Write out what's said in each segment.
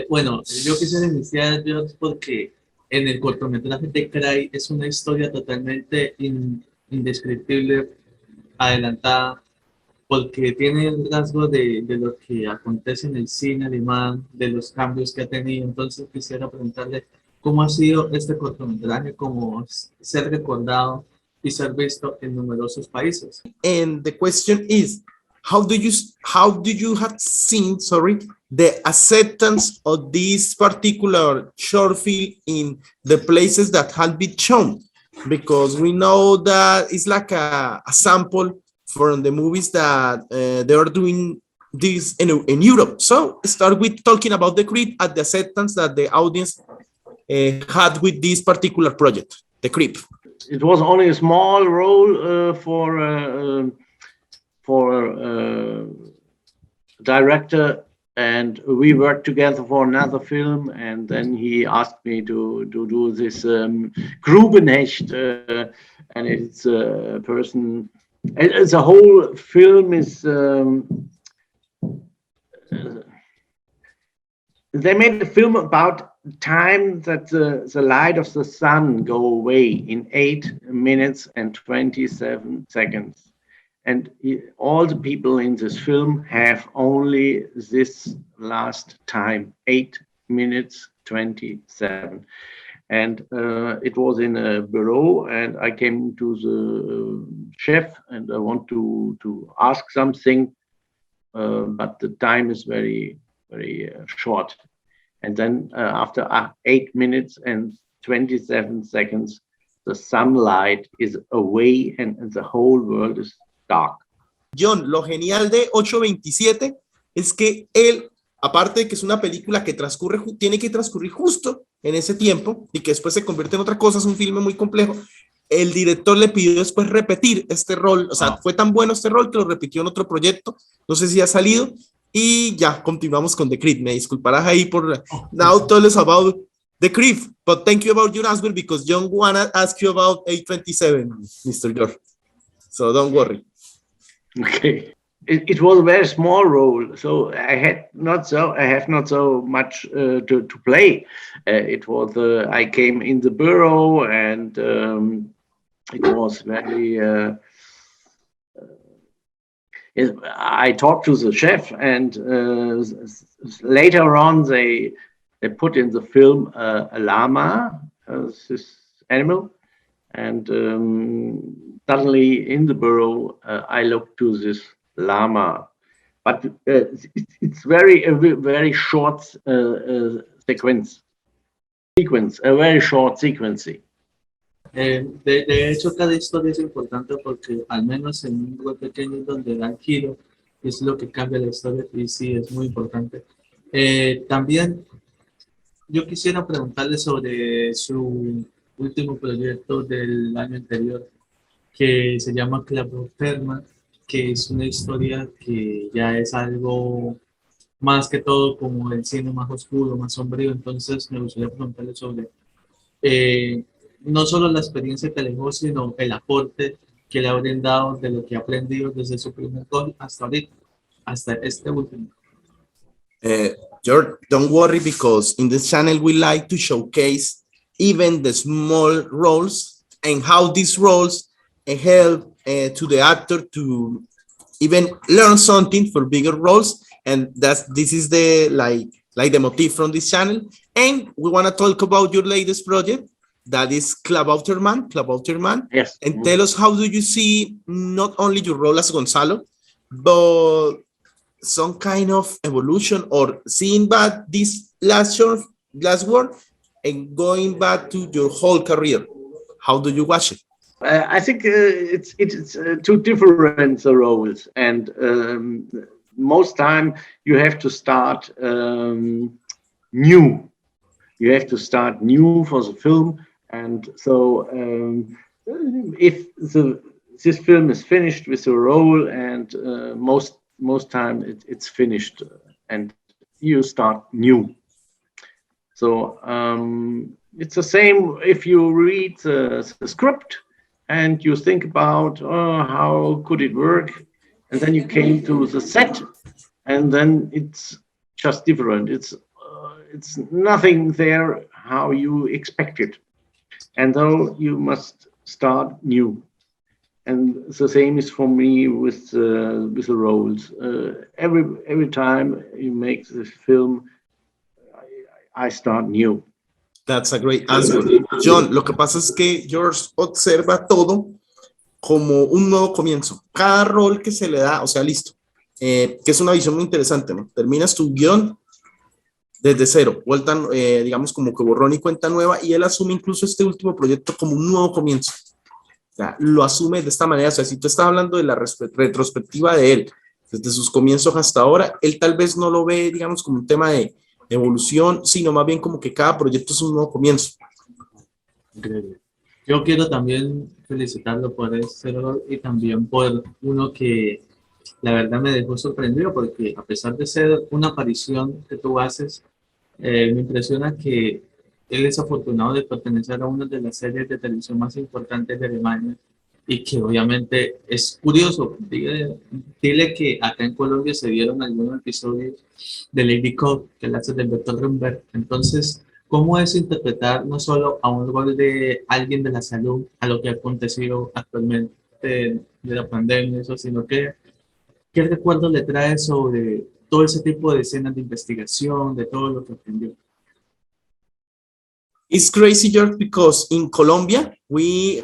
Bueno, yo quisiera iniciar, Jörg, porque en el cortometraje de Cry es una historia totalmente indescriptible, adelantada, porque tiene el rasgo de lo que acontece en el cine alemán, de los cambios que ha tenido. Entonces quisiera preguntarle cómo ha sido este cortometraje, como ser recordado y ser visto en numerosos países. And the question is, how do you have seen, the acceptance of this particular short film in the places that have been shown? Because we know that it's like a sample from the movies that they are doing this in Europe. So start with talking about the Creep and the acceptance that the audience had with this particular project, the Creep. It was only a small role for director, and we worked together for another film, and then he asked me to do this Grubenhecht, and it's a person. It's a whole film is. They made a film about time that the light of the sun go away in 8 minutes and 27 seconds. And all the people in this film have only this last time, 8 minutes 27. And it was in a bureau, and I came to the chef and I want to ask something, but the time is very, very short. And then after 8 minutes and 27 seconds, the sunlight is away and the whole world is dark. Jhon, lo genial de 827 es que él, aparte de que es una película que tiene que transcurrir justo en ese tiempo y que después se convierte en otra cosa, es un filme muy complejo, el director le pidió después repetir este rol, o sea, fue tan bueno este rol que lo repitió en otro proyecto, no sé si ha salido, y ya, continuamos con The Creep. Me disculparás ahí por now tell us about The Creep, but thank you about your answer because Jhon wanna ask you about 827, Mr. Jörg. So don't worry. Okay. It was a very small role, so I have not so much to play. It was I came in the bureau, and it was very. I talked to the chef, and later on they put in the film a llama, this animal, and suddenly in the bureau I looked to this llama, but it's a very short sequence, a very short sequence. De hecho, cada historia es importante porque al menos en un grupo pequeño donde da el giro es lo que cambia la historia, y sí, es muy importante. También yo quisiera preguntarle sobre su último proyecto del año anterior, que se llama Klabautermann, que es una historia que ya es algo más que todo como el cine más oscuro, más sombrío. Entonces me gustaría preguntarle sobre no solo la experiencia que le dejó, sino el aporte que le ha brindado de lo que ha aprendido desde su primer gol hasta ahorita, hasta este último. George, don't worry, because in this channel we like to showcase even the small roles and how these roles help to the actor to even learn something for bigger roles, and this is the like the motif from this channel. And we want to talk about your latest project, that is Klabautermann. Yes. And tell us, how do you see not only your role as Gonzalo, but some kind of evolution, or seeing back this last word and going back to your whole career? How do you watch it? I think it's two different roles, and most time you have to start new. You have to start new for the film, and so if this film is finished with the role, and most time it's finished, and you start new. So it's the same if you read the script and you think about how could it work, and then you came to the set, and then it's just different. It's nothing there how you expect it, and though you must start new. And the same is for me with the roles. Every time you make the film, I start new. That's a great answer. John, lo que pasa es que George observa todo como un nuevo comienzo. Cada rol que se le da, o sea, listo, que es una visión muy interesante, ¿no? Terminas tu guión desde cero, vuelta, digamos, como que borrón y cuenta nueva, y él asume incluso este último proyecto como un nuevo comienzo. O sea, lo asume de esta manera. O sea, si tú estás hablando de la retrospectiva de él, desde sus comienzos hasta ahora, él tal vez no lo ve, digamos, como un tema de evolución, sino más bien como que cada proyecto es un nuevo comienzo. Increíble. Yo quiero también felicitarlo por ese rol y también por uno que la verdad me dejó sorprendido, porque a pesar de ser una aparición que tú haces, me impresiona que él es afortunado de pertenecer a una de las series de televisión más importantes de Alemania y que obviamente es curioso. Dile que acá en Colombia se dieron algunos episodios de Lady Cop, que la hace del Dr. Rumberg. Entonces, ¿cómo es interpretar no solo a un rol de alguien de la salud, a lo que ha acontecido actualmente de la pandemia, eso, sino que qué recuerdo le trae sobre todo ese tipo de escenas de investigación, de todo lo que aprendió? It's crazy, George, because in Colombia we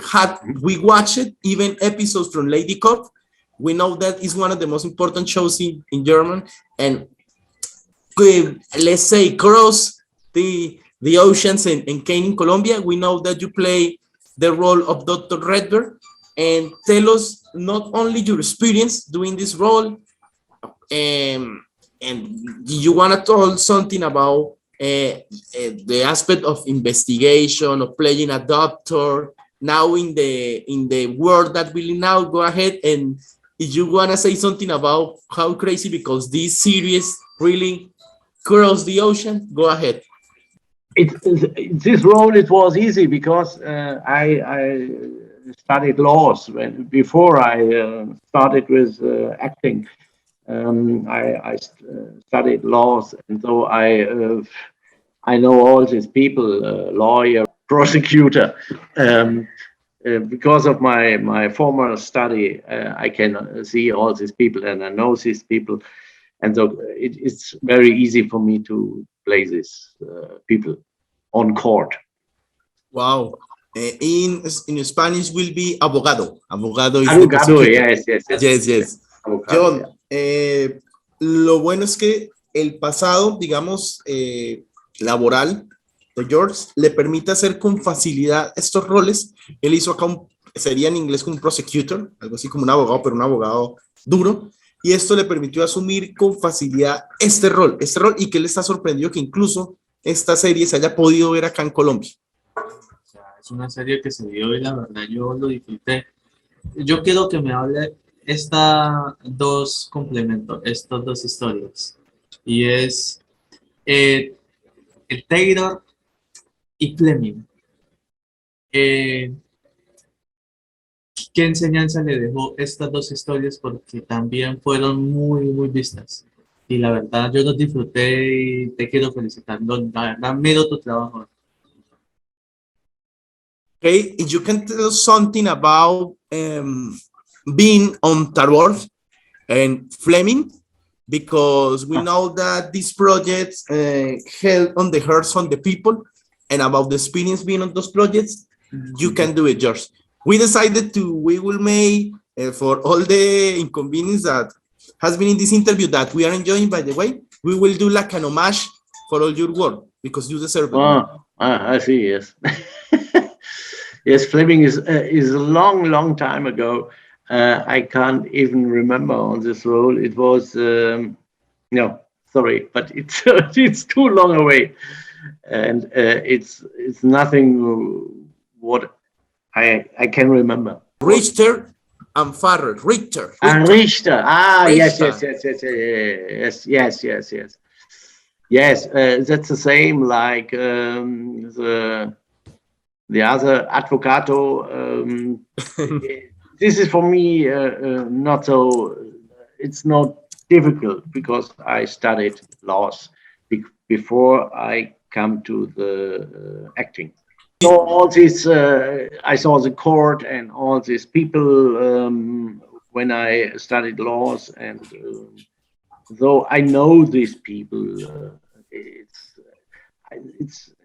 watched even episodes from Lady Cop. We know that it's one of the most important shows in German, and let's say cross the oceans and came in Colombia. We know that you play the role of Dr. Redberg, and tell us not only your experience doing this role, and you want to tell something about the aspect of investigation, of playing a doctor, now in the world that we now. Go ahead, and if you want to say something about how crazy, because this series really crossed the ocean, go ahead. This role, it was easy because I studied laws before I started with acting. I studied laws, and so I know all these people, lawyer, prosecutor. Because of my former study, I can see all these people and I know these people, and so it's very easy for me to play these people on court. Wow. In Spanish will be abogado. Abogado is Abogado, yes. Abogado, Jhon, lo bueno es que el pasado, digamos, laboral de George le permite hacer con facilidad estos roles. Él hizo acá sería en inglés como un prosecutor, algo así como un abogado, pero un abogado duro, y esto le permitió asumir con facilidad este rol, y que él está sorprendido que incluso esta serie se haya podido ver acá en Colombia. O sea, es una serie que se dio y la verdad yo lo disfruté. Yo quiero que me hable estas dos historias, y es el Taylor y Flemming. ¿Qué enseñanza le dejó estas dos historias? Porque también fueron muy vistas. Y la verdad, yo los disfruté y te quiero felicitar. La verdad, miro tu trabajo. Okay, if you can tell us something about being on Tarort and Flemming, because we know that these projects held on the hearts of the people, and about the experience being on those projects, you can do it, George. We decided we will make, for all the inconvenience that has been in this interview that we are enjoying, by the way, we will do like an homage for all your work, because you deserve it. Oh, I see, yes. Yes, Flemming is a long time ago. I can't even remember on this role. It was, no, sorry, but it's too long away. And it's nothing what I can remember. Richter and Farrer. Richter. Richter. Richter. Yes. Yes, that's the same like the the other advocato. This is for me not so. It's not difficult because I studied laws before I come to the acting. So all this, I saw the court and all these people when I studied laws, and though I know these people,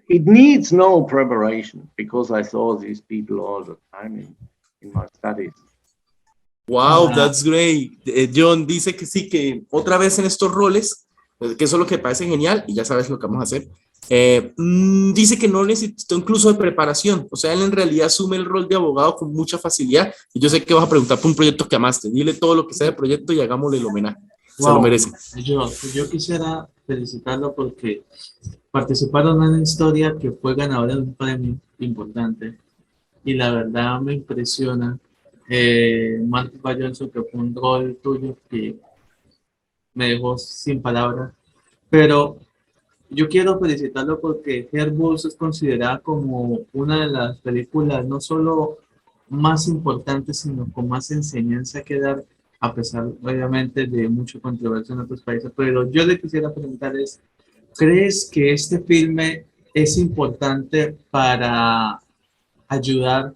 it needs no preparation because I saw these people all the time in my studies. Wow, that's great. Jhon dice que sí, que otra vez en estos roles, que eso es lo que parece genial, y ya sabes lo que vamos a hacer. Dice que no necesitó incluso de preparación, o sea, él en realidad asume el rol de abogado con mucha facilidad, y yo sé que vas a preguntar por un proyecto que amaste. Dile todo lo que sea de proyecto y hagámosle el homenaje. Se lo merece. Yo quisiera felicitarlo porque participaron en una historia que fue ganadora de un premio importante, y la verdad me impresiona. Marcus Johnson, que fue un rol tuyo que me dejó sin palabras, pero yo quiero felicitarlo porque Hairbus es considerada como una de las películas no solo más importantes, sino con más enseñanza que dar, a pesar obviamente de mucha controversia en otros países. Pero yo le quisiera preguntar ¿crees que este filme es importante para ayudar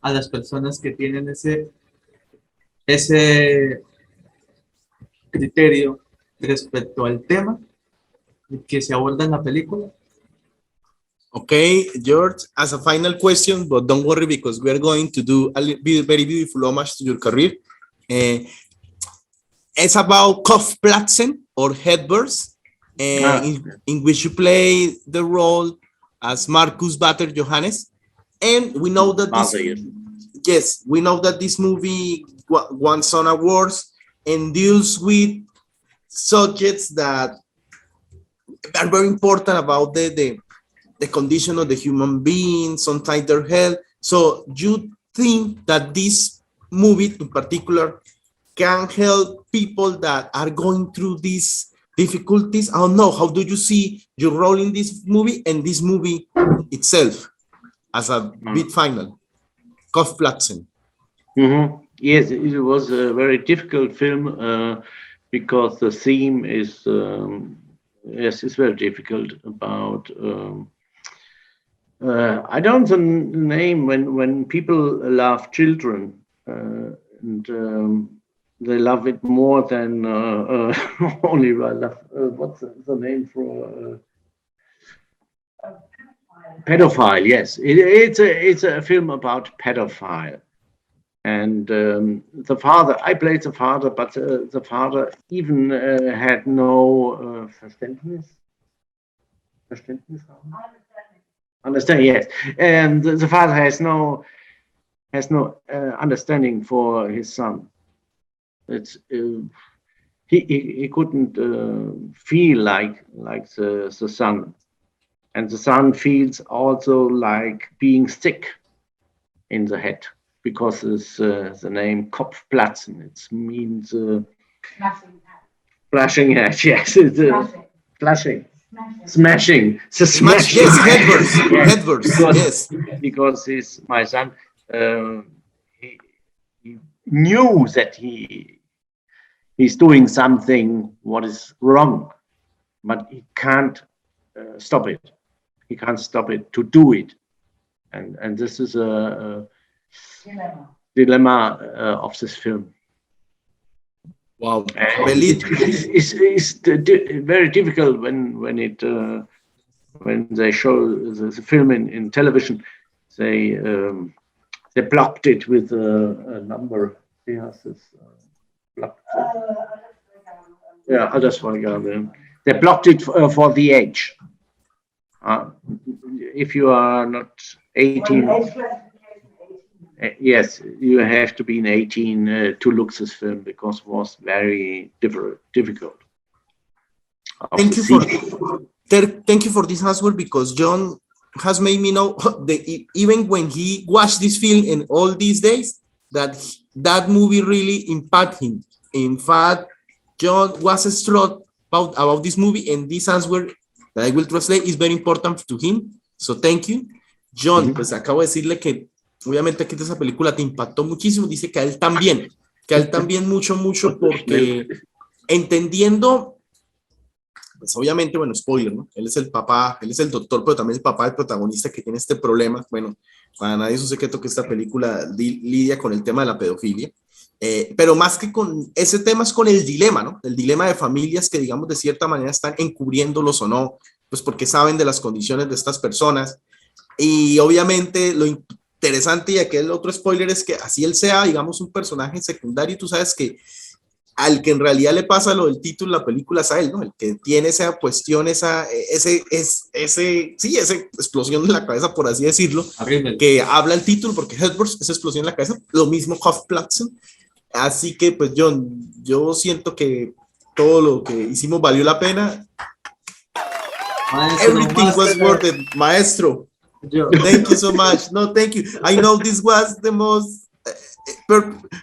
a las personas que tienen ese criterio respecto al tema que se aborda en la película? Okay, George, as a final question, but don't worry because we are going to do a very beautiful homage to your career. It's about Kopfplatzen or Headburst, in which you play the role as Marcus Bater Johannes. And we know that we know that this movie won some awards and deals with subjects that are very important about the condition of the human being, sometimes their health. So you think that this movie in particular can help people that are going through these difficulties? I don't know, how do you see your role in this movie and this movie itself as a big final? Kopfplatzen. Yes, it was a very difficult film because the theme is, yes, it's very difficult about, I don't know the name, when people love children and they love it more than only love, what's the name for pedophile? Yes, it's a film about pedophile. And the father, I played the father, but the father even had no understanding, yes. And the father has no understanding for his son. It's he couldn't feel like the son, and the son feels also like being sick in the head. Because it's the name Kopfplatzen, it means flashing head. Yes, it's flashing, smashing. So smash. Yes, headburst. Yes, because he's my son. He knew that he's doing something what is wrong, but he can't stop it. He can't stop it to do it, and this is a dilemma of this film. Wow, it's very difficult when they show the film in television. They blocked it with a number. Yeah, Altersfreigabe. They blocked it for the age. If you are not 18. Yes, you have to be 18 to look this film because it was very difficult. Thank you for this answer, because Jhon has made me know even when he watched this film in all these days, that movie really impacted him. In fact, Jhon was struck about this movie, and this answer that I will translate is very important to him. So thank you. Jhon, pues acabo de decirle que obviamente que esa película te impactó muchísimo, dice que a él también mucho, porque entendiendo, pues obviamente, bueno, spoiler, ¿no? Él es el papá, él es el doctor, pero también el papá del protagonista que tiene este problema. Bueno, para nadie es un secreto que esta película lidia con el tema de la pedofilia, pero más que con ese tema es con el dilema, ¿no? El dilema de familias que, digamos, de cierta manera están encubriéndolos o no, pues porque saben de las condiciones de estas personas. Y obviamente lo interesante, y aquí el otro spoiler, es que así él sea, digamos, un personaje secundario, tú sabes que al que en realidad le pasa lo del título de la película es a él, ¿no? El que tiene esa cuestión, esa explosión en la cabeza, por así decirlo, que habla el título, porque Hedworth, esa explosión en la cabeza, lo mismo Kopfplatzen. Así que, pues, Jhon, yo siento que todo lo que hicimos valió la pena. Everything was worth it, maestro. Thank you so much. No, thank you. I know this was the most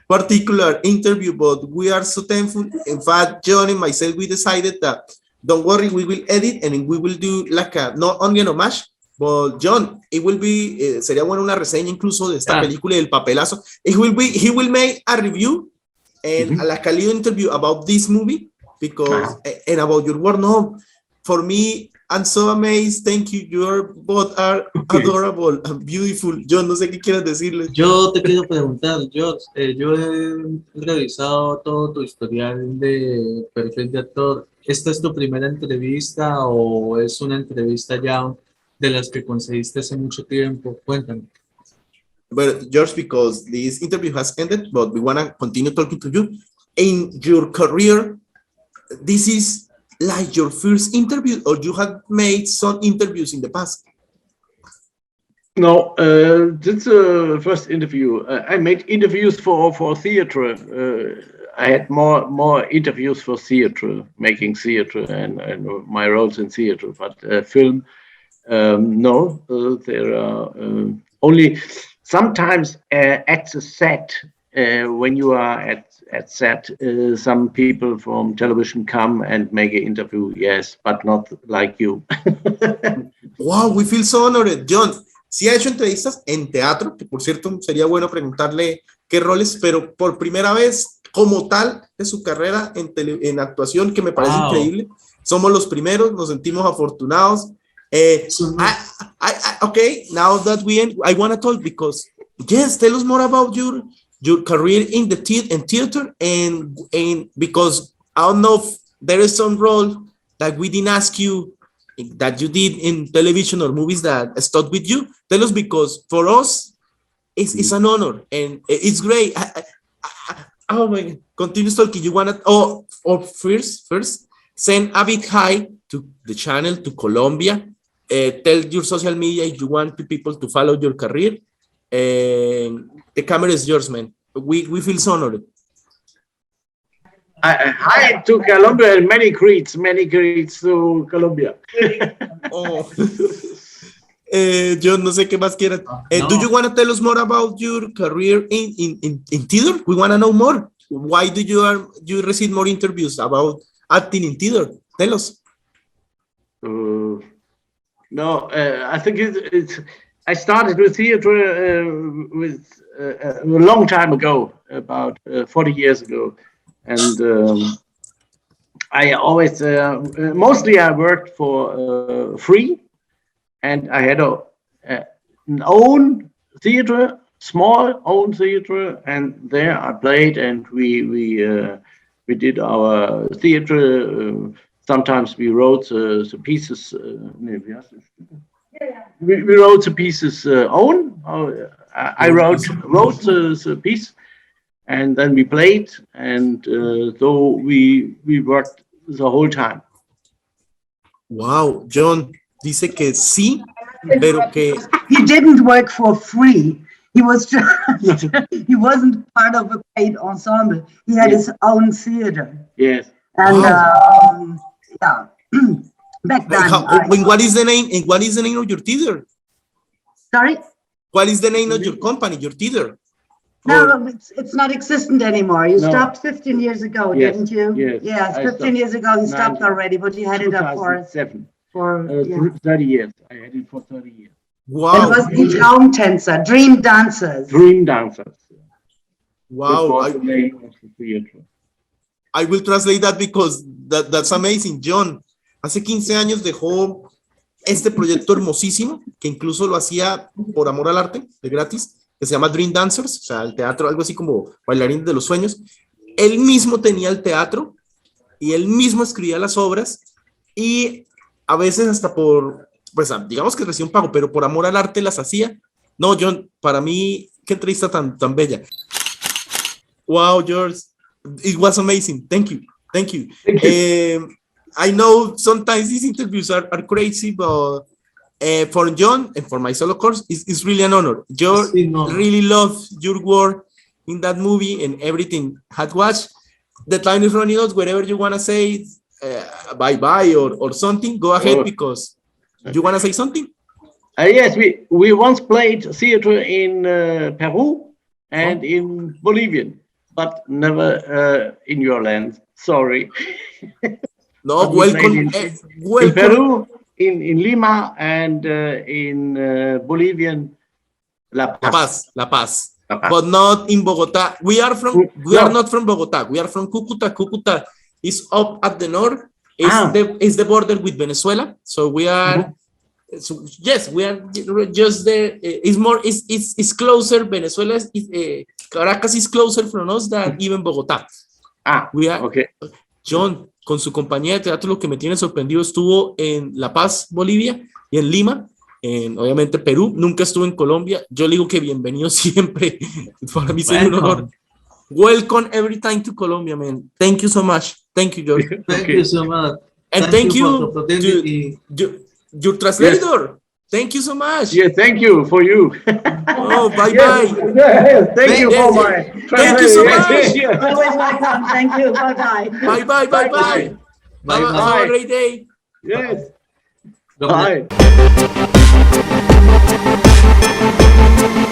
particular interview, but we are so thankful. In fact, Jhon and myself, we decided that don't worry, we will edit and we will do like a, not only an homage, but Jhon, it will be, sería bueno una reseña incluso de esta película y del papelazo. He will make a review and like a little interview about this movie because, and about your work. No, for me, I'm so amazed. Thank you. You both are adorable and beautiful. Jhon, no sé qué quieras decirle. Yo te quiero preguntar, Jörg, yo he revisado todo tu historial de perfil de actor. ¿Esta es tu primera entrevista o es una entrevista ya de las que conseguiste hace mucho tiempo? Cuéntame. But just because this interview has ended, but we want to continue talking to you. In your career, this is like your first interview, or you have made some interviews in the past? No, this is the first interview. I made interviews for theater. I had more interviews for theater, making theater and my roles in theater. But film, no, there are only sometimes at the set. When you are at set, some people from television come and make an interview, yes, but not like you. Wow, we feel so honored. Jhon, sí ha hecho entrevistas en teatro, que por cierto sería bueno preguntarle qué roles, pero por primera vez como tal de su carrera en actuación, que me parece increíble. Somos los primeros, nos sentimos afortunados. Okay, now that we end, I want to talk because, yes, tell us more about your career in the theater and because I don't know if there is some role that we didn't ask you that you did in television or movies that stuck with you. Tell us, because for us it's an honor and it's great. Oh my God. Continue talking. You wanna first send a big hi to the channel, to Colombia. Tell your social media if you want people to follow your career. The camera is yours, man. We feel so honored. Hi to Colombia and many greets to Colombia. Jhon, no sé qué más quieras. No. Do you want to tell us more about your career in theater? We want to know more. Why do you receive more interviews about acting in theater? Tell us. No, I think it's I started with theater a long time ago, about 40 years ago. And I always, mostly I worked for free, and I had an own theater, small own theater, and there I played, and we did our theater. Sometimes we wrote the pieces. We wrote the pieces own. I wrote the piece, and then we played, and so we worked the whole time. Wow, Jhon dice que sí, pero que he didn't work for free. He was just he wasn't part of a paid ensemble. He had his own theater. Yes. And wow. Yeah. Back then. What is the name? And what is the name of your theater? Sorry? What is the name of your company, your theater? No, it's not existent anymore. You stopped 15 years ago, didn't you? Yes. 15 years ago you stopped already, but you had it up for 7. For 30 years. I had it for 30 years. Wow. was die Traumtänzer, Dream Dancers. Dream Dancers. That Wow. was the name of the theater. I will translate that because that's amazing. Jhon, hace 15 años dejó este proyecto hermosísimo, que incluso lo hacía por amor al arte, de gratis, que se llama Dream Dancers, o sea, el teatro, algo así como bailarines de los sueños. Él mismo tenía el teatro y él mismo escribía las obras y a veces hasta por, pues digamos que recibía un pago, pero por amor al arte las hacía. No, Jhon, para mí, qué entrevista tan bella. Wow, George, it was amazing. Thank you. Thank you. I know sometimes these interviews are crazy, but for Jhon and for myself, of course, it's really an honor. Jhon Sí, no. really loved your work in that movie and everything had watched. The time is running out. Wherever you want to say bye-bye or something, go ahead, because you want to say something? Yes, we once played theater in Peru and in Bolivia, but never in your land. Sorry. No, We welcome. played in Welcome. Peru, in Lima, and in Bolivian La Paz. La Paz. La Paz. But not in Bogota. We are not from Bogota. We are from Cúcuta. Cúcuta is up at the north. It's the border with Venezuela. So we are. So yes, we are just there. It's closer. Venezuela Caracas is closer from us than even Bogotá. We are, Okay. Jhon, con su compañía de teatro, lo que me tiene sorprendido, estuvo en La Paz, Bolivia, y en Lima, obviamente Perú. Nunca estuvo en Colombia. Yo le digo que bienvenido siempre. Para mí sería un honor. Welcome every time to Colombia, man. Thank you so much. Thank you, Jörg. Thank you so much. And thank you for the opportunity. your translator. Thank you so much. Yeah, thank you for you. Oh, bye Yes, bye. yes, thank you for my Thank you so much. Always welcome. Thank you. Bye-bye. Bye bye bye bye. Have a great day. Yes. Bye. Bye.